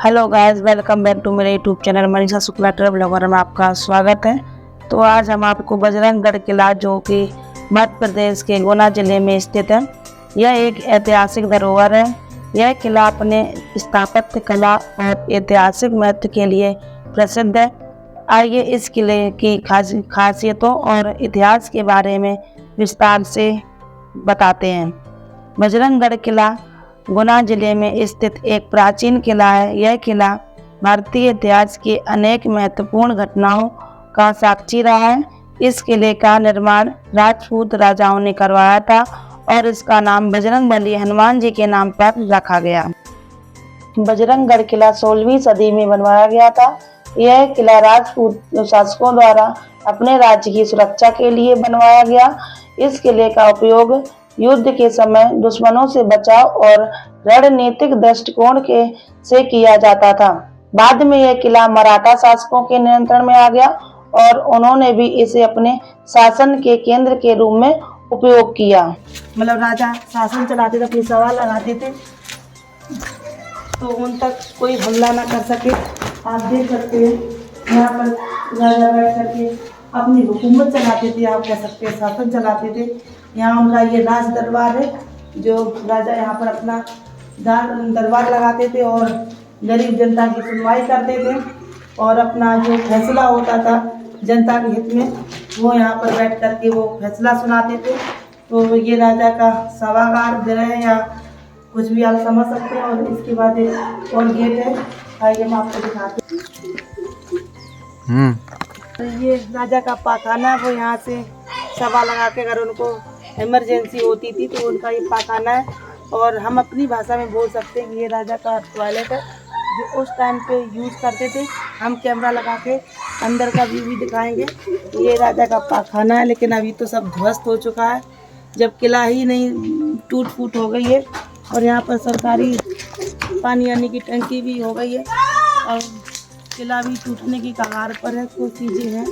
Hello guys, welcome back to मेरे YouTube channel Manisha Shukla travel blogger में आपका स्वागत है। तो आज हम आपको बजरंगगढ़ किला, जो कि मध्य प्रदेश के गुना जिले में स्थित है, यह एक ऐतिहासिक धरोहर है। यह किला अपने स्थापत्य कला और ऐतिहासिक महत्व के लिए प्रसिद्ध है। आइए इस किले की खासियतों और इतिहास के बारे में विस्तार से बताते हैं। बजरंगगढ़ किला गुना जिले में स्थित एक प्राचीन किला है। यह किला भारतीय इतिहास की अनेक महत्वपूर्ण घटनाओं का साक्षी रहा है। इस किले का निर्माण राजपूत राजाओं ने करवाया था और इसका नाम बजरंगबली हनुमान जी के नाम पर रखा गया। बजरंगगढ़ किला 16वीं सदी में बनवाया गया था। यह किला राजपूत शासकों द्वारा अपने राज्य की सुरक्षा के लिए बनवाया गया। इस किले का उपयोग युद्ध के समय दुश्मनों से बचाव और रणनीतिक दृष्टिकोण से किया जाता था। बाद में यह किला मराठा शासकों के नियंत्रण में आ गया और उन्होंने भी इसे अपने शासन के केंद्र के रूप में उपयोग किया। मतलब राजा शासन चलाते थे, अपनी सभा लगाते थे तो उन तक कोई हमला ना कर सके। आप देख सकते हैं यहाँ पर राजा बैठ करके अपनी हुकूमत चलाते थे, आप कह सकते हैं शासन चलाते थे। यहाँ उनका ये राज दरबार है, जो राजा यहाँ पर अपना दरबार लगाते थे और गरीब जनता की सुनवाई करते थे और अपना जो फैसला होता था जनता के हित में, वो यहाँ पर बैठ करके वो फैसला सुनाते थे। तो ये राजा का सभागार गृह या कुछ भी आप समझ सकते हैं। और इसके बाद एक और गेट है, आइए हम आपको दिखाते हैं। तो ये राजा का पाखाना, वो यहाँ से सभा लगा के अगर उनको इमरजेंसी होती थी तो उनका ये पाखाना है। और हम अपनी भाषा में बोल सकते हैं कि ये राजा का टॉयलेट है, जो उस टाइम पे यूज़ करते थे। हम कैमरा लगा के अंदर का व्यू भी दिखाएंगे। ये राजा का पाखाना है, लेकिन अभी तो सब ध्वस्त हो चुका है, जब किला ही नहीं टूट फूट हो गई है। और यहाँ पर सरकारी पानी आने की टंकी भी हो गई है और किला भी टूटने की कगार पर है। कुछ चीज़ें हैं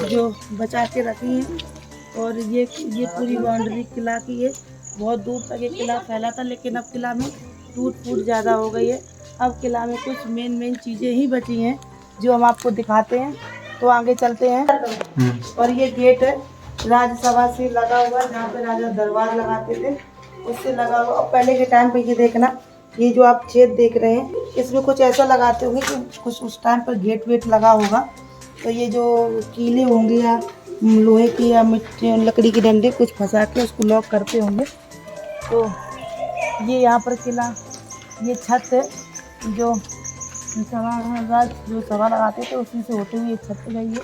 जो बचा के रखी हैं। और ये पूरी बाउंड्री किला की है, बहुत दूर तक ये किला फैला था, लेकिन अब किला में टूट फूट ज़्यादा हो गई है। अब किला में कुछ मेन चीज़ें ही बची हैं जो हम आपको दिखाते हैं। तो आगे चलते हैं। और ये गेट है राज्यसभा से लगा हुआ, जहाँ पे राजा दरबार लगाते थे, उससे लगा हुआ। और पहले के टाइम पे ये देखना, ये जो आप छेद देख रहे हैं, इसमें कुछ ऐसा लगाते होंगे कि कुछ उस टाइम पर गेट वेट लगा होगा। तो ये जो कीले होंगे या लोहे की या मिट्टी लकड़ी की डंडे कुछ फंसा के उसको लॉक करते होंगे। तो ये यहाँ पर किला, ये छत है जो सभा लगाते थे, उसी से होते हुए छत गई है।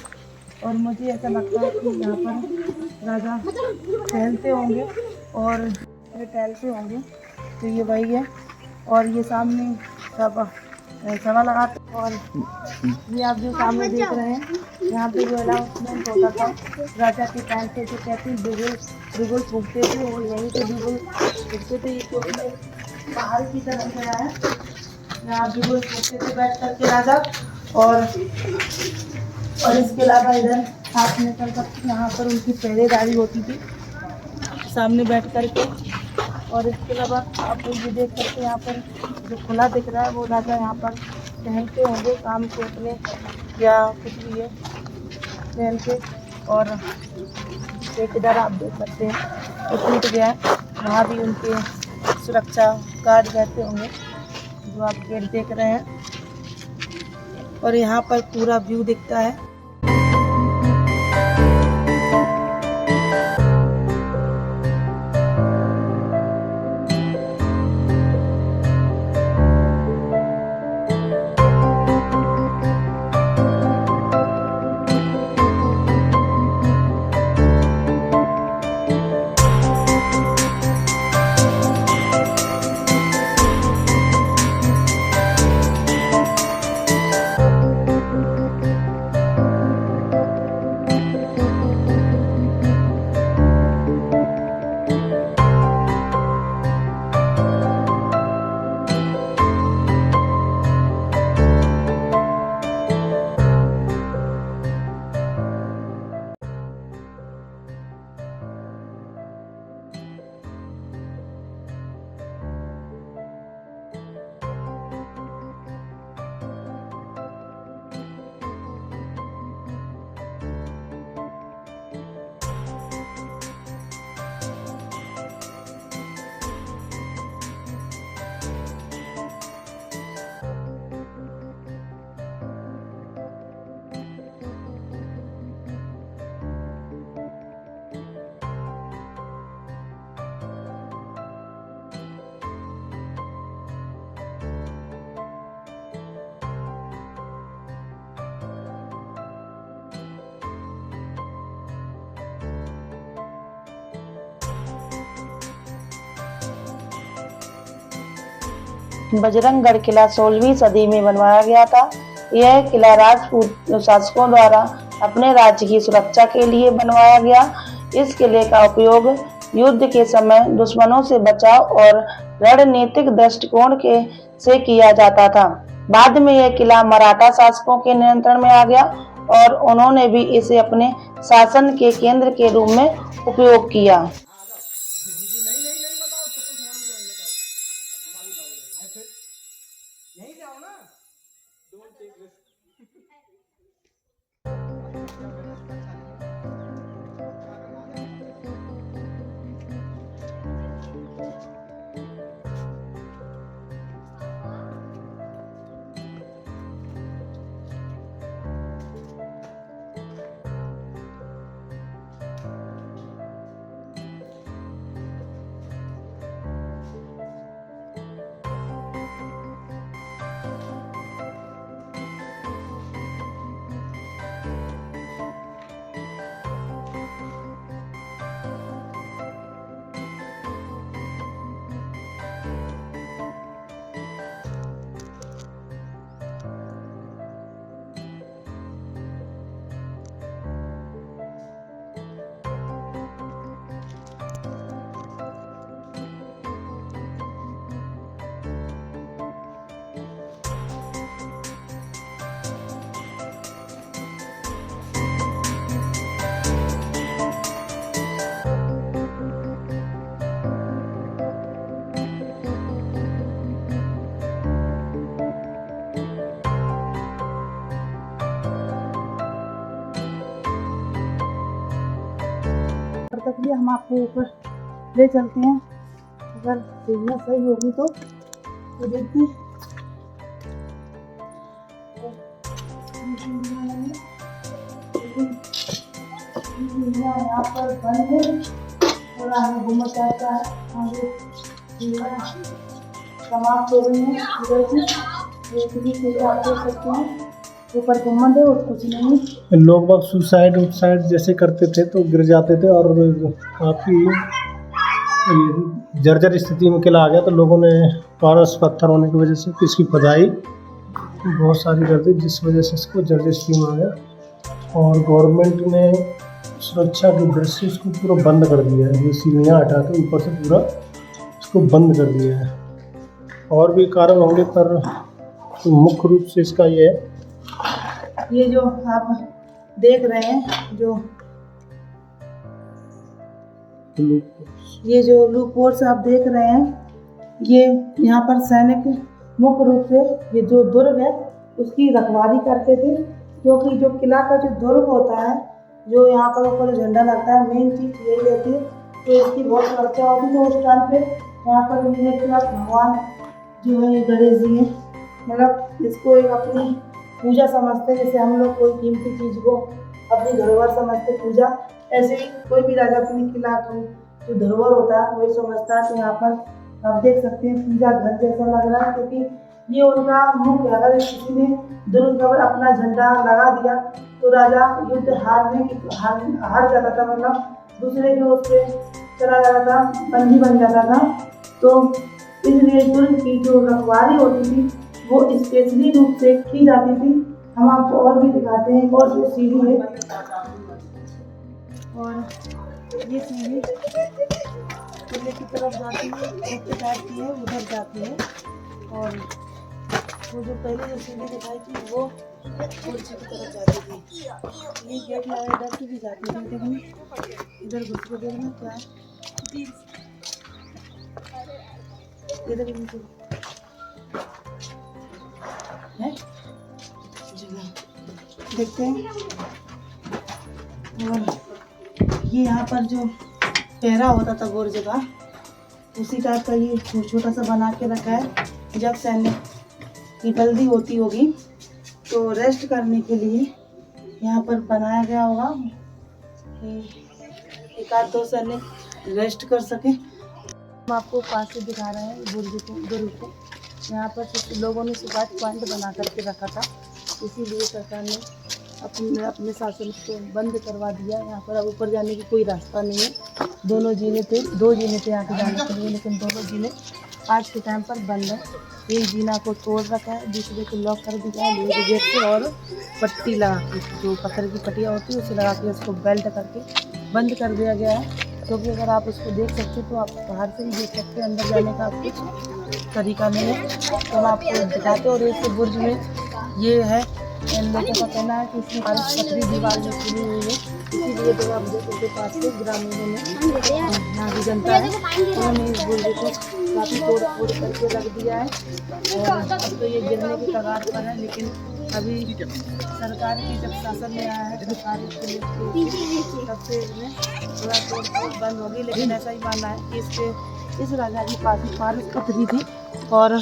और मुझे ऐसा लगता है कि यहाँ पर राजा टहलते होंगे और ये टहलते होंगे, तो ये वही है। और ये सामने सभा लगाते। और ये आप जो सामने देख रहे हैं, यहाँ पे जो अनाउंसमेंट होता था राजा के टाइम पे, जो कहते हैं बिगुल फूकते थे, वो यहीं पे बिगुल फूकते थे। क्योंकि बाहर की तरफ गया है, यहाँ बिगुल फूकते थे बैठ करके राजा। और इसके अलावा इधर हाथ में कर सकते, यहाँ पर उनकी पहरेदारी होती थी सामने बैठ करके। और इसके अलावा आप ये देख सकते हैं, यहाँ पर जो खुला दिख रहा है वो राजा यहाँ पर टहलते होंगे काम को अपने, या कुछ भी है टहल के। और एक इधर आप देख सकते हैं वो टूट गया है, वहाँ भी उनके सुरक्षा गार्ड रहते होंगे, जो आप गेट देख रहे हैं। और यहाँ पर पूरा व्यू दिखता है। बजरंगगढ़ किला 16वीं सदी में बनवाया गया था। यह किला राजपूत शासकों द्वारा अपने राज्य की सुरक्षा के लिए बनवाया गया। इस किले का उपयोग युद्ध के समय दुश्मनों से बचाव और रणनीतिक दृष्टिकोण से किया जाता था। बाद में यह किला मराठा शासकों के नियंत्रण में आ गया और उन्होंने भी इसे अपने शासन के केंद्र के रूप में उपयोग किया। तक भी हम आपको ऊपर ले चलते हैं। अगर सीढ़ियाँ सही होगी तो देखते हैं। यहाँ पर बंद है, थोड़ा हमें घूमत जाता है, आगे समाप्त हो गई है। इधर से आप देख सकते हैं ऊपर गुम्बद है और कुछ नहीं। लोग बाग सुसाइड जैसे करते थे तो गिर जाते थे और काफ़ी जर्जर स्थिति में किला आ गया, तो लोगों ने पारस पत्थर होने की वजह से इसकी खुदाई बहुत सारी कर दी, जिस वजह से इसको जर्जर स्थिति में आ गया। और गवर्नमेंट ने सुरक्षा की दृष्टि से इसको पूरा बंद कर दिया है। ये सीढ़ियाँ हटा के ऊपर से पूरा इसको बंद कर दिया है। और भी कारण होंगे पर मुख्य रूप से इसका ये है। ये जो आप देख रहे हैं, ये जो लूपहोल्स आप देख रहे हैं, ये यहाँ पर सैनिक मुख्य रूप से ये जो दुर्ग है उसकी रखवाली करते थे, क्योंकि जो किला का जो दुर्ग होता है, जो यहाँ पर ऊपर झंडा लगता है, मेन चीज़ यही रहती है, तो इसकी बहुत सुरक्षा होती। तो उस टाइम पे यहाँ पर भगवान जो है ये गणेश जी हैं, मतलब इसको एक अपनी पूजा समझते हैं। जैसे हम लोग कोई कीमती चीज़ को अपनी धरोहर समझते पूजा, ऐसे ही कोई भी राजा अपनी किला को जो धरोहर होता है वही समझता है। तो यहाँ पर आप देख सकते हैं पूजा घर जैसा लग रहा है, क्योंकि ये उनका मुख्य, अगर किसी ने दुर्ग पर अपना झंडा लगा दिया तो राजा युद्ध हार जाता था, मतलब दूसरे के उस पर चला जाता था, बंदी बन जाता था। तो इसलिए दुर्ग की जो रखवाली होती थी वो स्पेशली रूप से की जाती थी। हम आपको और भी दिखाते हैं। और जो सीढ़ी है, और ये सीढ़ी किले की तरफ जाती है, ऊपर जाती है, उधर जाती है। और वो जो पहले जो सीढ़ी दिखाई थी वो कुर्सी की तरफ जाती थी। ये गेट लगा इधर से भी जाती थी, देखिए इधर घुस के देखना क्या है, इधर है जगह देखते हैं। और ये यहाँ पर जो पहरा होता था गोर जगह, उसी टाइप का ये छोटा सा बना के रखा है। जब सैन्य की बल्दी होती होगी तो रेस्ट करने के लिए यहाँ पर बनाया गया होगा कि एक आध दो सैनिक रेस्ट कर सके। हम आपको पास से दिखा रहे हैं दुर्ग को। यहाँ पर कुछ लोगों ने सुबह पॉइंट बना करके रखा था, इसीलिए सरकार ने अपने शासन को बंद करवा दिया। यहाँ पर अब ऊपर जाने की कोई रास्ता नहीं है। दो जीने थे यहाँ पे जाने के लिए, लेकिन दोनों जीने आज के टाइम पर बंद है। एक जीना को तोड़ रखा है, दूसरे को लॉक कर दिया है लोहे के गेट से और पट्टी लगा के, जो पत्थर की पट्टियाँ होती है उसे लगा के उसको बेल्ट करके बंद कर दिया गया है। क्योंकि अगर आप उसको देख सकते तो आप बाहर से ही देख सकते हैं, अंदर जाने का कुछ तरीका नहीं है। तो हम आपको दिखाते हैं। और इस बुर्ज में ये है, इन लोगों का कहना है कि इसमें पथरी दीवार में खुली हुई है, इसीलिए जो आप देखो के पास से ग्रामीणों ने, यहाँ की जनता है, उन्होंने इस बुर्ज को काफ़ी तोड़ करके रख दिया है। और अब तो ये गिरने की कगार पर है, लेकिन अभी सरकार की जब शासन में आया है, सरकार तब से इसमें थोड़ा तोड़ बंद होगी। लेकिन ऐसा ही मानना है कि इस राजा की पारस पथरी थी, और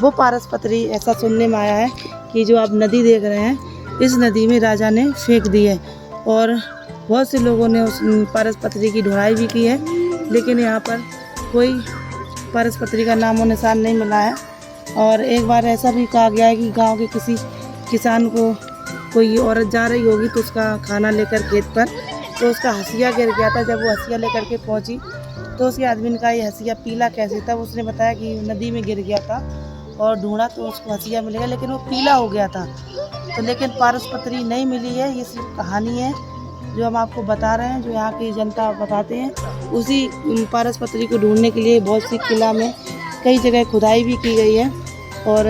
वो पारस पथरी ऐसा सुनने में आया है कि जो आप नदी देख रहे हैं, इस नदी में राजा ने फेंक दी है। और बहुत से लोगों ने उस पारस पथरी की ढुलाई भी की है, लेकिन यहाँ पर कोई पारस पथरी का नामो निशान नहीं मिला है। और एक बार ऐसा भी कहा गया है कि गांव के किसी किसान को कोई औरत जा रही होगी तो उसका खाना लेकर खेत पर, तो उसका हंसिया गिर गया था। जब वो हंसिया लेकर के पहुंची तो उसके आदमी ने कहा ये हंसिया पीला कैसे था। उसने बताया कि नदी में गिर गया था और ढूंढा तो उसको हंसिया मिल गया, लेकिन वो पीला हो गया था। तो लेकिन पारस पथरी नहीं मिली है, ये सिर्फ कहानी है जो हम आपको बता रहे हैं, जो यहाँ की जनता बताते हैं। उसी पारस पथरी को ढूंढने के लिए बहुत सी किला में कई जगह खुदाई भी की गई है। और